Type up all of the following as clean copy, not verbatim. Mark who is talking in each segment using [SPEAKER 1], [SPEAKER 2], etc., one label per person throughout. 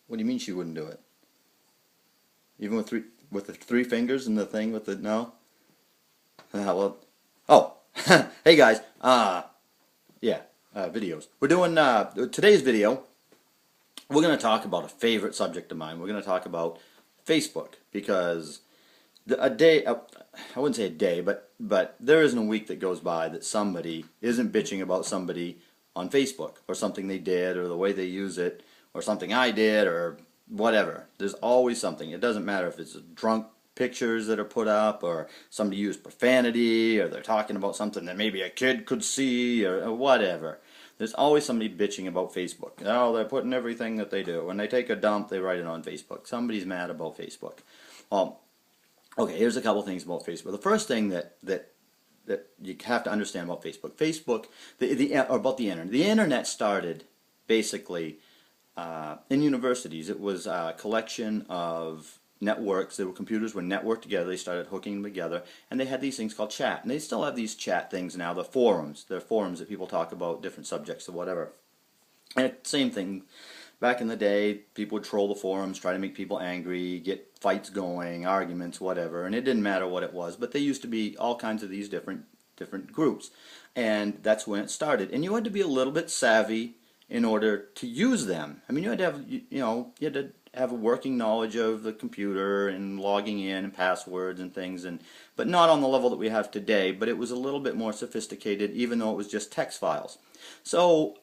[SPEAKER 1] What do you mean she wouldn't do it? Even with the three fingers and the thing with the no? Well, oh, hey guys. Yeah, videos. We're doing today's video. We're going to talk about a favorite subject of mine. We're going to talk about Facebook because a day, I wouldn't say a day, but there isn't a week that goes by that somebody isn't bitching about somebody on Facebook or something they did or the way they use it or something I did or whatever. There's always something. It doesn't matter if it's drunk pictures that are put up or somebody used profanity or they're talking about something that maybe a kid could see or whatever. There's always somebody bitching about Facebook. Oh, they're putting everything that they do. When they take a dump, they write it on Facebook. Somebody's mad about Facebook. Okay, here's a couple things about Facebook. The first thing that you have to understand about Facebook, or about the internet. The internet started basically in universities. It was a collection of networks. Computers were networked together. They started hooking them together, and they had these things called chat. And they still have these chat things now. The forums. They're forums that people talk about different subjects or whatever. And same thing. Back in the day, people would troll the forums, try to make people angry, get fights going, arguments, whatever, and it didn't matter what it was. But there used to be all kinds of these different groups, and that's when it started. And you had to be a little bit savvy in order to use them. I mean, you had to have you had to have a working knowledge of the computer and logging in and passwords and things, but not on the level that we have today. But it was a little bit more sophisticated, even though it was just text files. So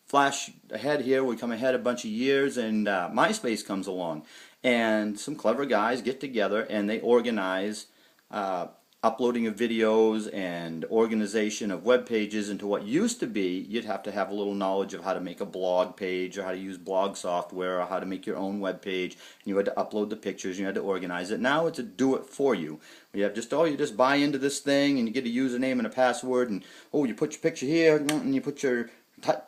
[SPEAKER 1] flash ahead here, we come ahead a bunch of years, and MySpace comes along, and some clever guys get together and they organize uploading of videos and organization of web pages into what used to be you'd have to have a little knowledge of how to make a blog page or how to use blog software or how to make your own web page, and you had to upload the pictures and you had to organize it. Now it's a do it for you. You have you just buy into this thing and you get a username and a password, and you put your picture here and you put your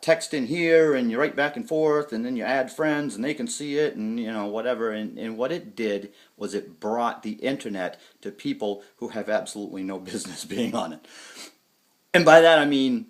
[SPEAKER 1] text in here and you write back and forth, and then you add friends and they can see it, and whatever. And what it did was it brought the internet to people who have absolutely no business being on it. And by that I mean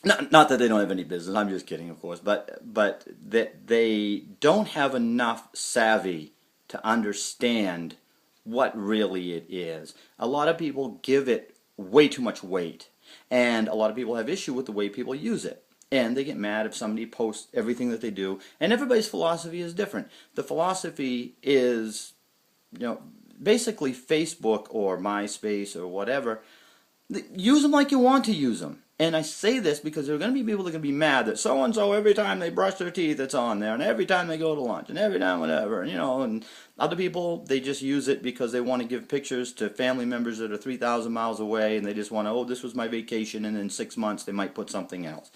[SPEAKER 1] not that they don't have any business. I'm just kidding, of course, but that they don't have enough savvy to understand what really it is. A lot of people give it way too much weight, and a lot of people have issue with the way people use it. And they get mad if somebody posts everything that they do. And everybody's philosophy is different. The philosophy is, basically Facebook or MySpace or whatever. Use them like you want to use them. And I say this because there are going to be people that are going to be mad that so-and-so, every time they brush their teeth, it's on there. And every time they go to lunch. And every time whatever. And other people, they just use it because they want to give pictures to family members that are 3,000 miles away. And they just want to, this was my vacation. And in 6 months, they might put something else.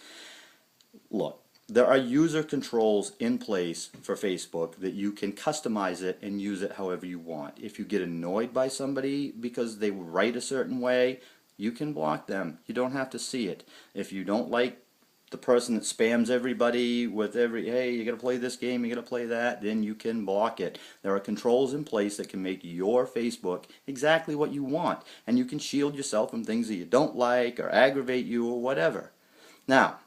[SPEAKER 1] Look, there are user controls in place for Facebook that you can customize it and use it however you want. If you get annoyed by somebody because they write a certain way, you can block them. You don't have to see it. If you don't like the person that spams everybody with hey, you gotta play this game, you gotta play that, then you can block it. There are controls in place that can make your Facebook exactly what you want, and you can shield yourself from things that you don't like or aggravate you or whatever. Now,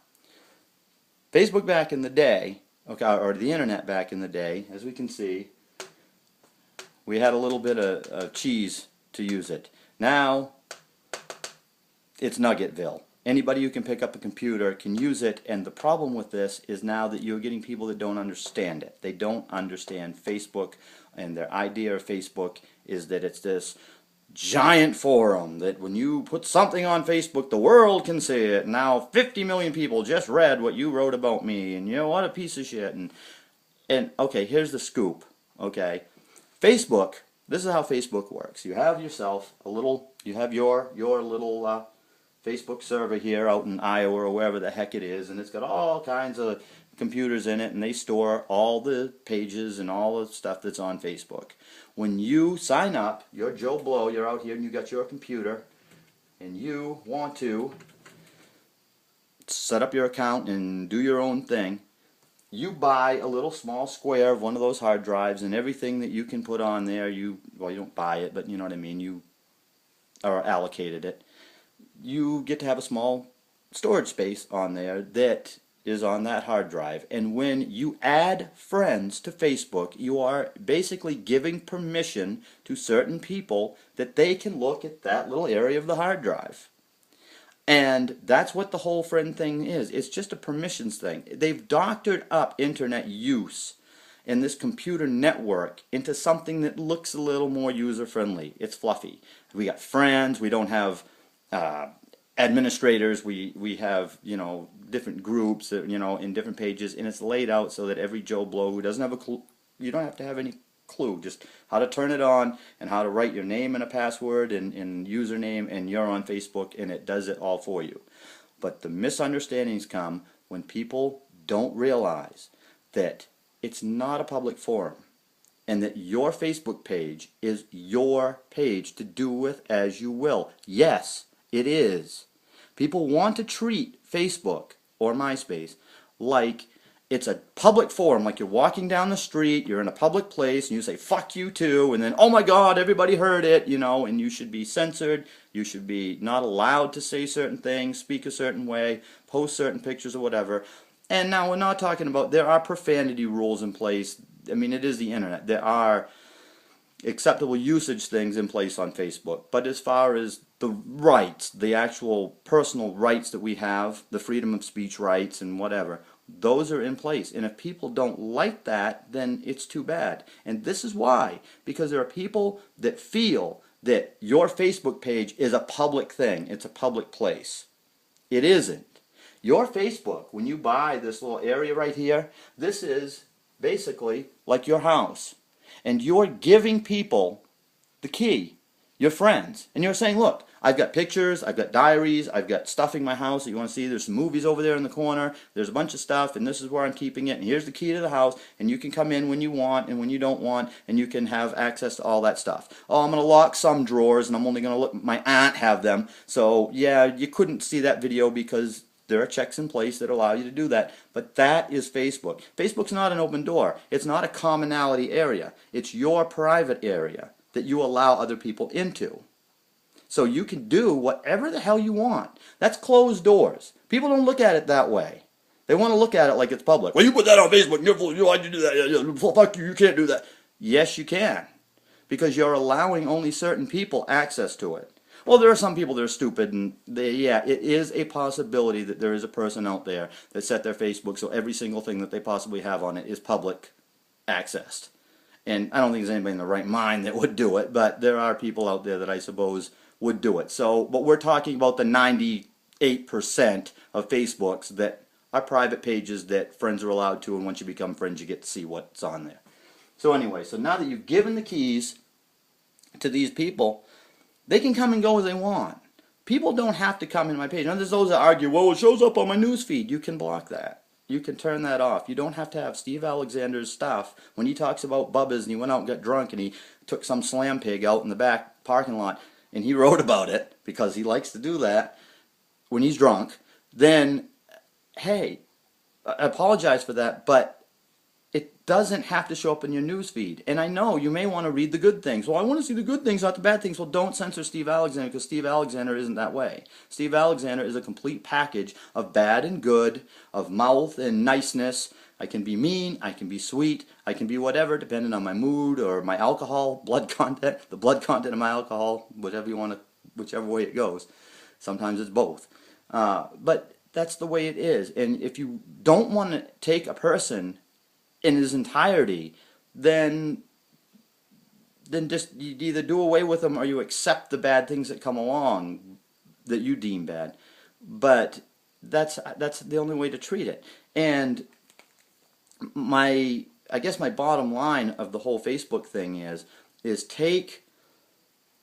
[SPEAKER 1] Facebook back in the day, or the internet back in the day, as we can see, we had a little bit of cheese to use it. Now, it's Nuggetville. Anybody who can pick up a computer can use it, and the problem with this is now that you're getting people that don't understand it. They don't understand Facebook, and their idea of Facebook is that it's this giant forum that when you put something on Facebook, the world can see it. Now 50 million people just read what you wrote about me, and what a piece of shit. And okay, here's the scoop. Okay, Facebook. This is how Facebook works. You have yourself you have your little Facebook server here out in Iowa or wherever the heck it is, and it's got all kinds of computers in it, and they store all the pages and all the stuff that's on Facebook. When you sign up, you're Joe Blow, you're out here and you got your computer, and you want to set up your account and do your own thing, you buy a little small square of one of those hard drives, and everything that you can put on there, you don't buy it, but you know what I mean, you are allocated it. You get to have a small storage space on there that is on that hard drive. And when you add friends to Facebook, you are basically giving permission to certain people that they can look at that little area of the hard drive. And that's what the whole friend thing is. It's just a permissions thing. They've doctored up internet use and this computer network into something that looks a little more user-friendly. It's fluffy. We got friends. We don't have administrators. We have, you know, different groups, you know, in different pages, and it's laid out so that every Joe Blow who doesn't have a clue, you don't have to have any clue, just how to turn it on and how to write your name and a password and username, and you're on Facebook, and it does it all for you. But the misunderstandings come when people don't realize that it's not a public forum and that your Facebook page is your page to do with as you will. Yes, it is. People want to treat Facebook or MySpace like it's a public forum, like you're walking down the street, you're in a public place, and you say, fuck you too, and then, oh my God, everybody heard it, you know, and you should be censored, you should be not allowed to say certain things, speak a certain way, post certain pictures or whatever. And now we're not talking about, there are profanity rules in place. I mean, it is the internet. There are acceptable usage things in place on Facebook. But as far as the rights, the actual personal rights that we have, the freedom of speech rights and whatever, those are in place. And if people don't like that, then it's too bad. And this is why. Because there are people that feel that your Facebook page is a public thing. It's a public place. It isn't. Your Facebook, when you buy this little area right here, this is basically like your house. And you're giving people the key, your friends. And you're saying, look, I've got pictures, I've got diaries, I've got stuff in my house that you want to see. There's some movies over there in the corner. There's a bunch of stuff, and this is where I'm keeping it. And here's the key to the house, and you can come in when you want and when you don't want, and you can have access to all that stuff. Oh, I'm going to lock some drawers, and I'm only going to let my aunt have them. So, yeah, you couldn't see that video because there are checks in place that allow you to do that. But that is Facebook. Facebook's not an open door. It's not a commonality area. It's your private area that you allow other people into. So you can do whatever the hell you want. That's closed doors. People don't look at it that way. They want to look at it like it's public. Well, you put that on Facebook. Why'd you do that? Fuck you. You can't do that. Yes, you can. Because you're allowing only certain people access to it. Well, there are some people that are stupid, and yeah, it is a possibility that there is a person out there that set their Facebook so every single thing that they possibly have on it is public accessed. And I don't think there's anybody in the right mind that would do it, but there are people out there that I suppose would do it. So, but we're talking about the 98% of Facebooks that are private pages that friends are allowed to, and once you become friends, you get to see what's on there. So anyway, so now that you've given the keys to these people, they can come and go as they want. People don't have to come in my page. Now there's those that argue, well, it shows up on my news feed. You can block that. You can turn that off. You don't have to have Steve Alexander's stuff. When he talks about Bubba's and he went out and got drunk and he took some slam pig out in the back parking lot and he wrote about it because he likes to do that when he's drunk, then, hey, I apologize for that, but it doesn't have to show up in your news feed. And I know you may want to read the good things. Well, I want to see the good things, not the bad things. Well, don't censor Steve Alexander, because Steve Alexander isn't that way. Steve Alexander is a complete package of bad and good, of mouth and niceness. I can be mean, I can be sweet, I can be whatever, depending on my mood or my alcohol, blood content, the blood content of my alcohol, whatever you want to, whichever way it goes. Sometimes it's both. But that's the way it is. And if you don't want to take a person in his entirety, then just you either do away with them or you accept the bad things that come along that you deem bad. But that's the only way to treat it. And I guess my bottom line of the whole Facebook thing is take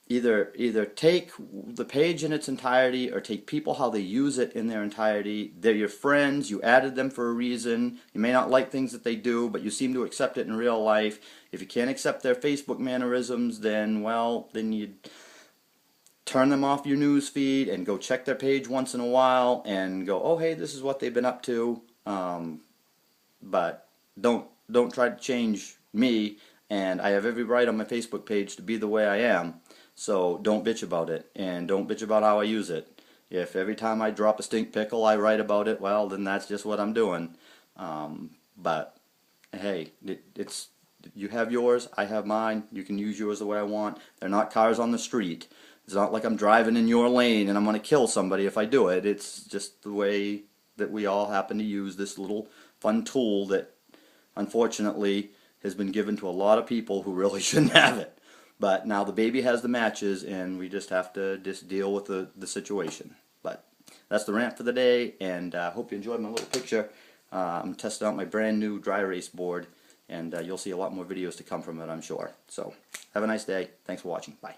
[SPEAKER 1] either take the page in its entirety or take people how they use it in their entirety. They're your friends. You added them for a reason. You may not like things that they do, but you seem to accept it in real life. If you can't accept their Facebook mannerisms, then you turn them off your news feed and go check their page once in a while and go, oh, hey, this is what they've been up to. But don't try to change me, and I have every right on my Facebook page to be the way I am. So don't bitch about it, and don't bitch about how I use it. If every time I drop a stink pickle I write about it, well, then that's just what I'm doing. But hey, it's you have yours, I have mine. You can use yours the way I want. They're not cars on the street. It's not like I'm driving in your lane and I'm going to kill somebody if I do it. It's just the way that we all happen to use this little fun tool that unfortunately has been given to a lot of people who really shouldn't have it. But now the baby has the matches and we just have to deal with the situation. But that's the rant for the day, and I hope you enjoyed my little picture. I'm testing out my brand new dry erase board, and you'll see a lot more videos to come from it, I'm sure. So have a nice day. Thanks for watching. Bye.